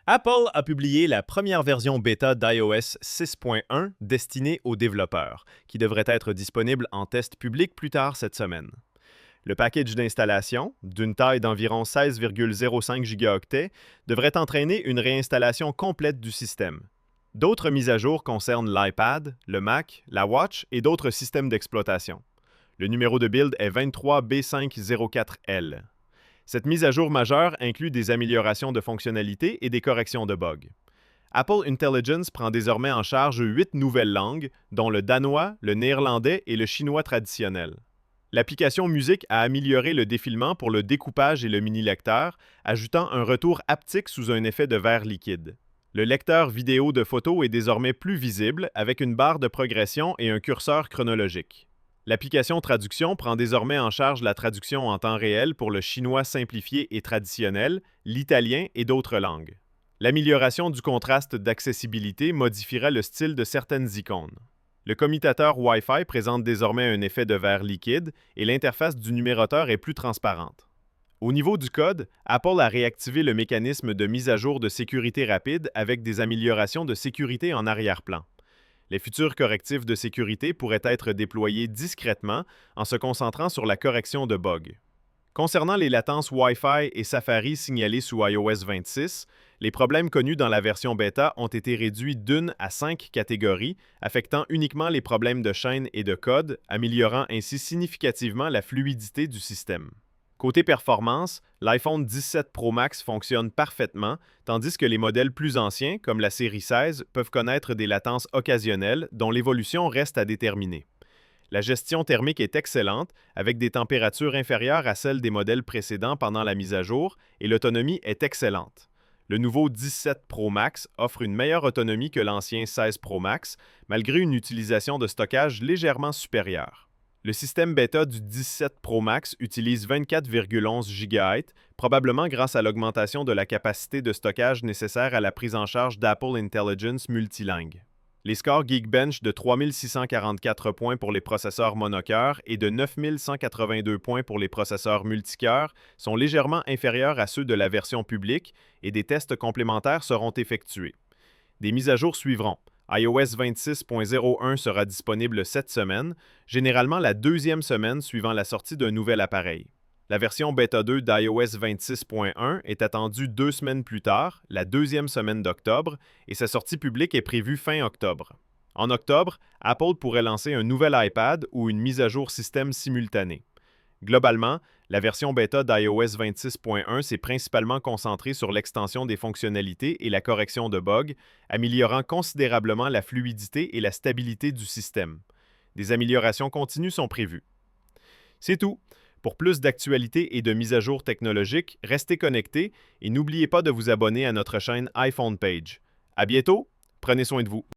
Apple a publié la première version bêta d'iOS 6.1 destinée aux développeurs, qui devrait être disponible en test public plus tard cette semaine. Le package d'installation, d'une taille d'environ 16,05 gigaoctets, devrait entraîner une réinstallation complète du système. D'autres mises à jour concernent l'iPad, le Mac, la Watch et d'autres systèmes d'exploitation. Le numéro de build est 23B504L. Cette mise à jour majeure inclut des améliorations de fonctionnalités et des corrections de bugs. Apple Intelligence prend désormais en charge 8 nouvelles langues, dont le danois, le néerlandais et le chinois traditionnel. L'application musique a amélioré le défilement pour le découpage et le mini-lecteur, ajoutant un retour haptique sous un effet de verre liquide. Le lecteur vidéo de photos est désormais plus visible, avec une barre de progression et un curseur chronologique. L'application traduction prend désormais en charge la traduction en temps réel pour le chinois simplifié et traditionnel, l'italien et d'autres langues. L'amélioration du contraste d'accessibilité modifiera le style de certaines icônes. Le commutateur Wi-Fi présente désormais un effet de verre liquide et l'interface du numéroteur est plus transparente. Au niveau du code, Apple a réactivé le mécanisme de mise à jour de sécurité rapide avec des améliorations de sécurité en arrière-plan. Les futurs correctifs de sécurité pourraient être déployés discrètement en se concentrant sur la correction de bugs. Concernant les latences Wi-Fi et Safari signalées sous iOS 26, les problèmes connus dans la version bêta ont été réduits d'1 à 5 catégories, affectant uniquement les problèmes de chaîne et de code, améliorant ainsi significativement la fluidité du système. Côté performance, l'iPhone 17 Pro Max fonctionne parfaitement, tandis que les modèles plus anciens, comme la série 16, peuvent connaître des latences occasionnelles dont l'évolution reste à déterminer. La gestion thermique est excellente, avec des températures inférieures à celles des modèles précédents pendant la mise à jour, et l'autonomie est excellente. Le nouveau 17 Pro Max offre une meilleure autonomie que l'ancien 16 Pro Max, malgré une utilisation de stockage légèrement supérieure. Le système bêta du 17 Pro Max utilise 24,11 GHz, probablement grâce à l'augmentation de la capacité de stockage nécessaire à la prise en charge d'Apple Intelligence multilingue. Les scores Geekbench de 3644 points pour les processeurs monocœurs et de 9182 points pour les processeurs multicœurs sont légèrement inférieurs à ceux de la version publique et des tests complémentaires seront effectués. Des mises à jour suivront. iOS 26.01 sera disponible cette semaine, généralement la deuxième semaine suivant la sortie d'un nouvel appareil. La version bêta 2 d'iOS 26.1 est attendue 2 semaines plus tard, la deuxième semaine d'octobre, et sa sortie publique est prévue fin octobre. En octobre, Apple pourrait lancer un nouvel iPad ou une mise à jour système simultanée. Globalement, la version bêta d'iOS 26.1 s'est principalement concentrée sur l'extension des fonctionnalités et la correction de bugs, améliorant considérablement la fluidité et la stabilité du système. Des améliorations continues sont prévues. C'est tout. Pour plus d'actualités et de mises à jour technologiques, restez connectés et n'oubliez pas de vous abonner à notre chaîne iPhone Page. À bientôt, prenez soin de vous.